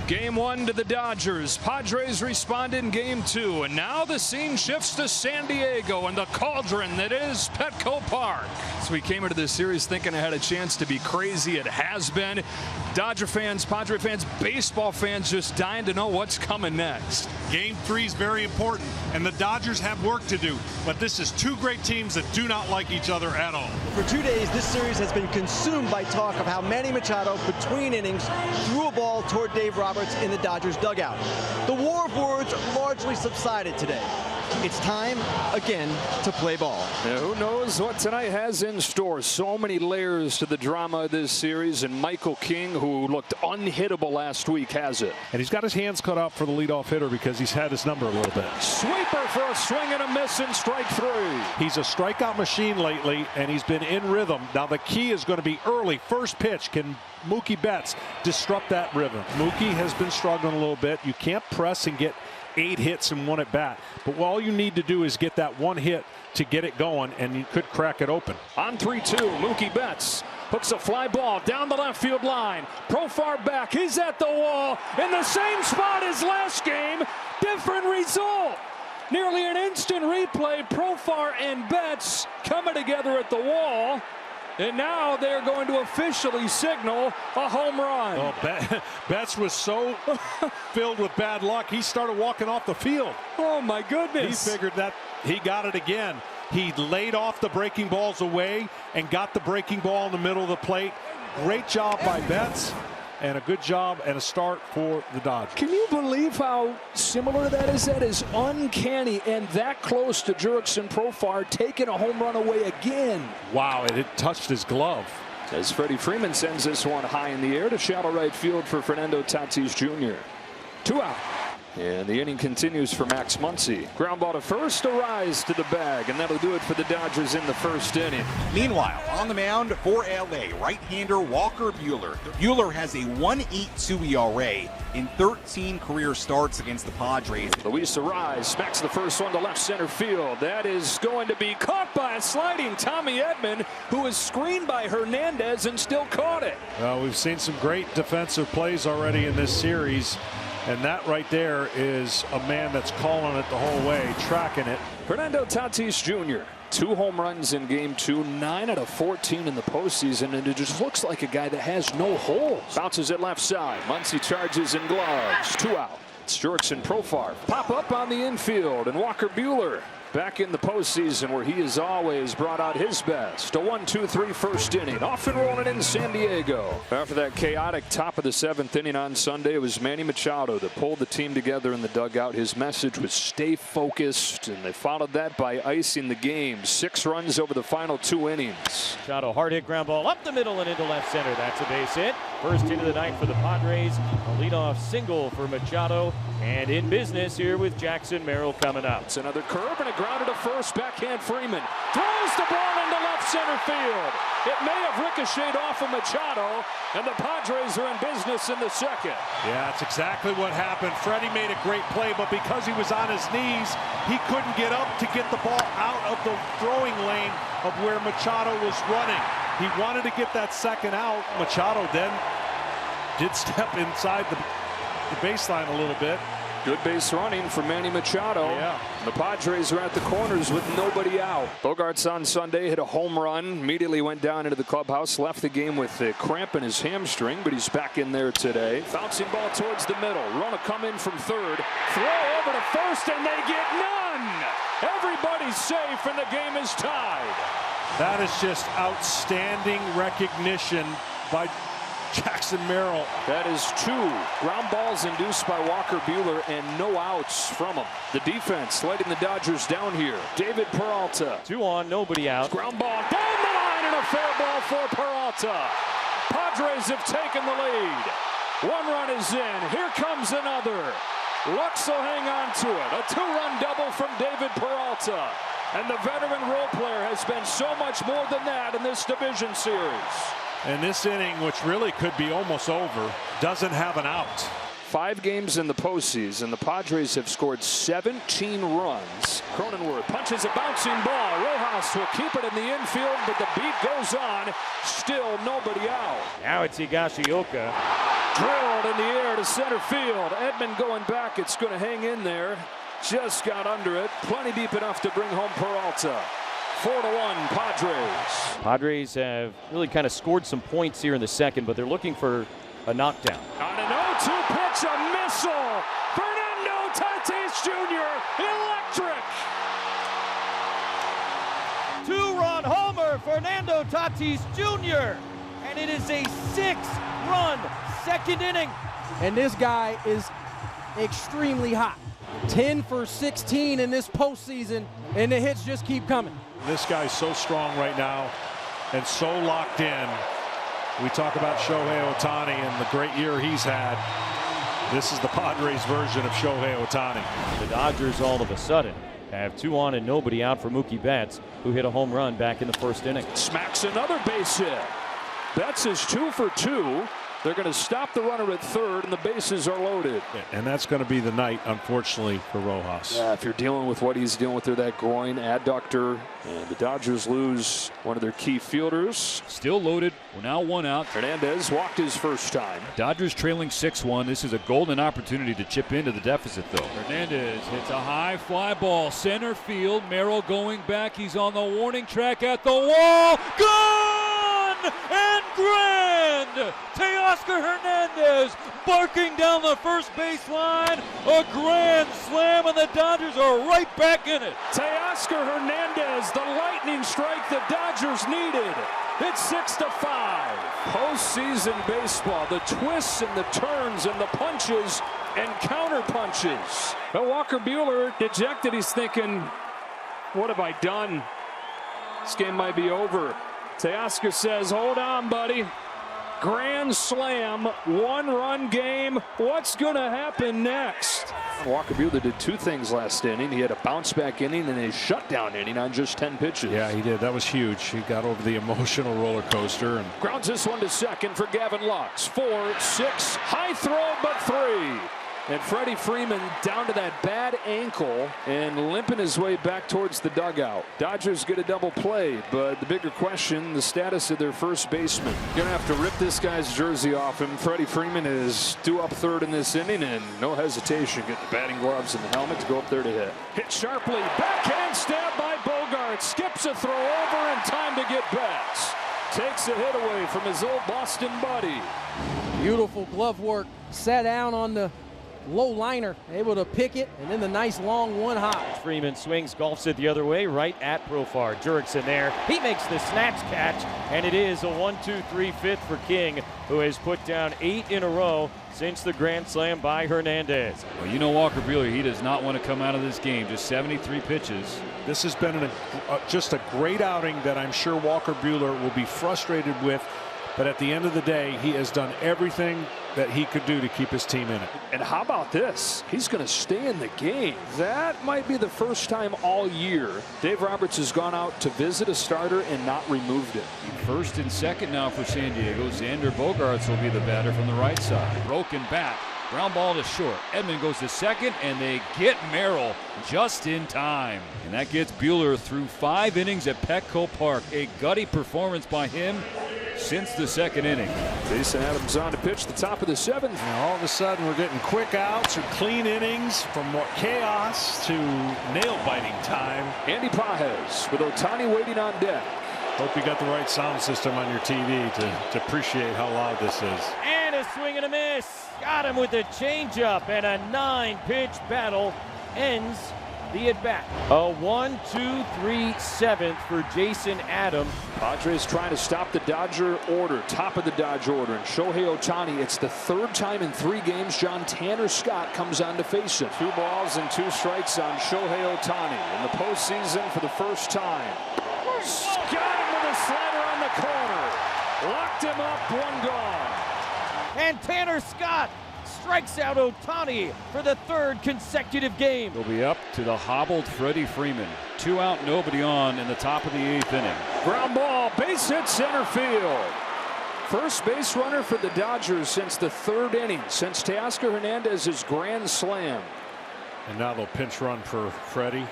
Game 1 to the Dodgers. Padres responded in Game 2, and now the scene shifts to San Diego and the cauldron that is Petco Park. So we came into this series thinking it had a chance to be crazy. It has been. Dodger fans, Padre fans, baseball fans just dying to know what's coming next. Game 3 is very important, and the Dodgers have work to do, but this is two great teams that do not like each other at all. For 2 days, this series has been consumed by talk of how Manny Machado, between innings, threw a ball toward Dave Roberts in the Dodgers dugout. The war of words largely subsided today. It's time, again, to play ball. Now, who knows what tonight has in store? So many layers to the drama of this series, and Michael King, who looked unhittable last week, has it. And he's got his hands cut out for the leadoff hitter because he's had his number a little bit. Sweeper for a swing and a miss and strike 3. He's a strikeout machine lately, and he's been in rhythm. Now the key is going to be early. First pitch, can Mookie Betts disrupt that rhythm? Mookie has been struggling a little bit. You can't press and get 8 hits in 1 at bat, but all you need to do is get that 1 hit to get it going, and you could crack it open. On 3-2, Mookie Betts hooks a fly ball down the left field line. Profar back, he's at the wall in the same spot as last game. Different result. Nearly an instant replay. Profar and Betts coming together at the wall. And now they're going to officially signal a home run. Oh, Betts was so filled with bad luck, he started walking off the field. Oh, my goodness. He figured that he got it again. He laid off the breaking balls away and got the breaking ball in the middle of the plate. Great job by Betts, and a good job and a start for the Dodgers. Can you believe how similar that is? That is uncanny, and that close to Jurickson Profar taking a home run away again. Wow, it touched his glove. As Freddie Freeman sends this one high in the air to shallow right field for Fernando Tatis Jr. 2 out. And the inning continues for Max Muncy. Ground ball to first, a rise to the bag, and that'll do it for the Dodgers in the first inning. Meanwhile, on the mound for LA, right-hander Walker Buehler. Buehler has a 1.82 ERA in 13 career starts against the Padres. Luis Arraez smacks the first one to left center field. That is going to be caught by a sliding Tommy Edman, who was screened by Hernandez and still caught it. We've seen some great defensive plays already in this series. And that right there is a man that's calling it the whole way, tracking it. Fernando Tatis Jr., 2 home runs in Game 2, 9 out of 14 in the postseason, and it just looks like a guy that has no holes. Bounces it left side. Muncy charges and gloves. 2 out. It's Jurickson Profar. Pop up on the infield, and Walker Buehler back in the postseason where he has always brought out his best. A 1-2-3 first inning. Off and rolling in San Diego. After that chaotic top of the 7th inning on Sunday, it was Manny Machado that pulled the team together in the dugout. His message was stay focused, and they followed that by icing the game. 6 runs over the final 2 innings. Machado, hard hit ground ball up the middle and into left center. That's a base hit. First hit of the night for the Padres. A leadoff single for Machado. And in business here with Jackson Merrill coming up. It's another curve and a grounder to first. Backhand Freeman throws the ball into left center field. It may have ricocheted off of Machado, and the Padres are in business in the second. Yeah, that's exactly what happened. Freddie made a great play, but because he was on his knees, he couldn't get up to get the ball out of the throwing lane of where Machado was running. He wanted to get that second out. Machado then did step inside the baseline a little bit. Good base running for Manny Machado. Yeah. The Padres are at the corners with nobody out. Bogarts on Sunday hit a home run, immediately went down into the clubhouse, left the game with a cramp in his hamstring, but he's back in there today. Bouncing ball towards the middle. Runner come in from third. Throw over to first, and they get none. Everybody's safe, and the game is tied. That is just outstanding recognition by Jackson Merrill. That is 2 ground balls induced by Walker Buehler and no outs from him. The defense letting the Dodgers down here. David Peralta. 2 on, nobody out. Ground ball down the line and a fair ball for Peralta. Padres have taken the lead. 1 run is in. Here comes another. Lux will hang on to it. A 2-run double from David Peralta. And the veteran role player has been so much more than that in this division series. And this inning, which really could be almost over, doesn't have an out. 5 games in the postseason. The Padres have scored 17 runs. Cronenworth punches a bouncing ball. Rojas will keep it in the infield, but the beat goes on. Still nobody out. Now it's Higashioka. Drilled in the air to center field. Edman going back. It's going to hang in there. Just got under it. Plenty deep enough to bring home Peralta. 4-1 Padres. Padres have really kind of scored some points here in the second, but they're looking for a knockdown. On an 0-2 pitch, a missile. Fernando Tatis Jr. Electric. Two-run homer, Fernando Tatis Jr. And it is a 6-run second inning. And this guy is extremely hot. 10 for 16 in this postseason, and the hits just keep coming. This guy's so strong right now and so locked in. We talk about Shohei Ohtani and the great year he's had. This is the Padres version of Shohei Ohtani. The Dodgers all of a sudden have 2 on and nobody out for Mookie Betts, who hit a home run back in the first inning. Smacks another base hit. Betts is 2 for 2. They're going to stop the runner at third, and the bases are loaded. And that's going to be the night, unfortunately, for Rojas. Yeah, if you're dealing with what he's dealing with there, that groin adductor, and the Dodgers lose one of their key fielders. Still loaded. We're now 1 out. Hernandez walked his first time. Dodgers trailing 6-1. This is a golden opportunity to chip into the deficit, though. Hernandez hits a high fly ball. Center field. Merrill going back. He's on the warning track at the wall. Gone! And grand! Teoscar Hernandez barking down the first baseline. A grand slam, and the Dodgers are right back in it. Teoscar Hernandez, the lightning strike the Dodgers needed. It's 6-5. Postseason baseball, the twists and the turns and the punches and counter punches. But Walker Buehler, dejected, he's thinking, what have I done? This game might be over. Teoscar says, hold on, buddy. Grand slam, 1-run game. What's going to happen next? Walker Buehler did 2 things last inning. He had a bounce-back inning and a shutdown inning on just 10 pitches. Yeah, he did. That was huge. He got over the emotional roller coaster. And grounds this one to second for Gavin Lux. 4, 6, high throw, but 3. And Freddie Freeman down to that bad ankle and limping his way back towards the dugout. Dodgers get a double play, but the bigger question, the status of their first baseman. You're going to have to rip this guy's jersey off him. Freddie Freeman is due up third in this inning, and no hesitation. Get the batting gloves and the helmet to go up there to hit. Hit sharply, backhand stab by Bogart. Skips a throw over in time to get Betts. Takes a hit away from his old Boston buddy. Beautiful glove work. Sat down on the low liner, able to pick it, and then the nice long one hop. Freeman swings, golfs it the other way, right at Profar. Jurickson there. He makes the snatch catch, and it is a 1-2-3 fifth for King, who has put down 8 in a row since the grand slam by Hernandez. Well, you know Walker Buehler, he does not want to come out of this game. Just 73 pitches. this has been just a great outing that I'm sure Walker Buehler will be frustrated with. But at the end of the day, he has done everything that he could do to keep his team in it. And how about this? He's going to stay in the game. That might be the first time all year Dave Roberts has gone out to visit a starter and not removed it. First and second now for San Diego. Xander Bogaerts will be the batter from the right side. Broken bat. Ground ball to short. Edman goes to second, and they get Merrill just in time. And that gets Buehler through 5 innings at Petco Park. A gutty performance by him since the second inning. Jason Adams on to pitch the top of the 7th. And all of a sudden we're getting quick outs or clean innings from more chaos to nail-biting time. Andy Pages with Ohtani waiting on deck. Hope you got the right sound system on your TV to appreciate how loud this is. And a swing and a miss. Got him with a changeup, and a 9-pitch battle ends the at-bat. A 1-2-3 7th for Jason Adams. Padres trying to stop the Dodger order, top of the Dodge order. And Shohei Ohtani, it's the 3rd time in 3 games John Tanner Scott comes on to face him. 2 balls and 2 strikes on Shohei Ohtani in the postseason for the first time. Got him with a slider on the corner. Locked him up, 1 gone. And Tanner Scott strikes out Ohtani for the 3rd consecutive game. He'll be up to the hobbled Freddie Freeman. 2 out, nobody on in the top of the 8th inning. Ground ball, base hit center field. First base runner for the Dodgers since the 3rd inning, since Teoscar Hernandez's grand slam. And now they'll pinch run for Freddie,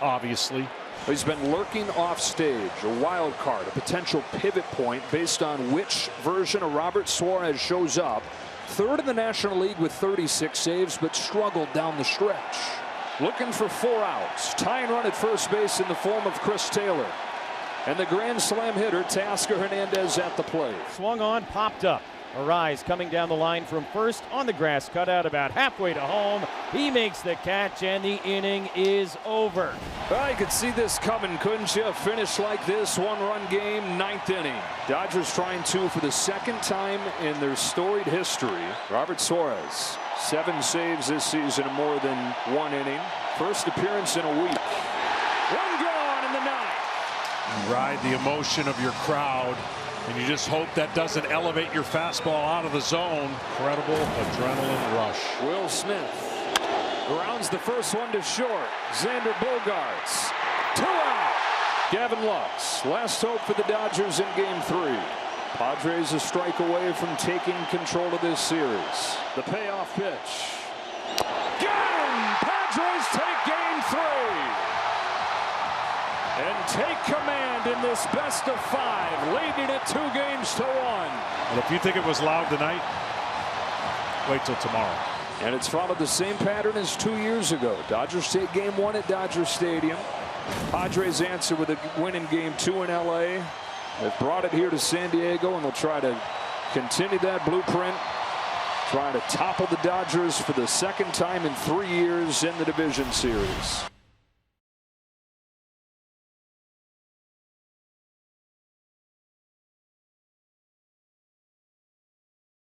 obviously. He's been lurking off stage, a wild card, a potential pivot point based on which version of Robert Suarez shows up. third in the National League with 36 saves, but struggled down the stretch. Looking for 4 outs. Tying run at first base in the form of Chris Taylor. And the grand slam hitter, Teoscar Hernandez, at the plate. Swung on, popped up. Arise coming down the line from first on the grass cutout about halfway to home. He makes the catch and the inning is over. Well, you could see this coming, couldn't you? A finish like this, 1-run game, 9th inning. Dodgers trying to for the second time in their storied history. Robert Suarez, 7 saves this season in more than 1 inning. First appearance in a week. 1 gone in the 9th. You ride the emotion of your crowd, and you just hope that doesn't elevate your fastball out of the zone. Incredible adrenaline rush. Will Smith grounds the first one to short. Xander Bogaerts. 2 out. Gavin Lux, last hope for the Dodgers in Game 3. Padres a strike away from taking control of this series. The payoff pitch. Got him! Padres take Game 3. And take command in this best of 5, leading it 2 games to 1. And if you think it was loud tonight, wait till tomorrow. And it's followed the same pattern as 2 years ago. Dodgers take Game 1 at Dodger Stadium. Padres answer with a win in Game 2 in LA. They've brought it here to San Diego, and they'll try to continue that blueprint. Trying to topple the Dodgers for the second time in 3 years in the division series.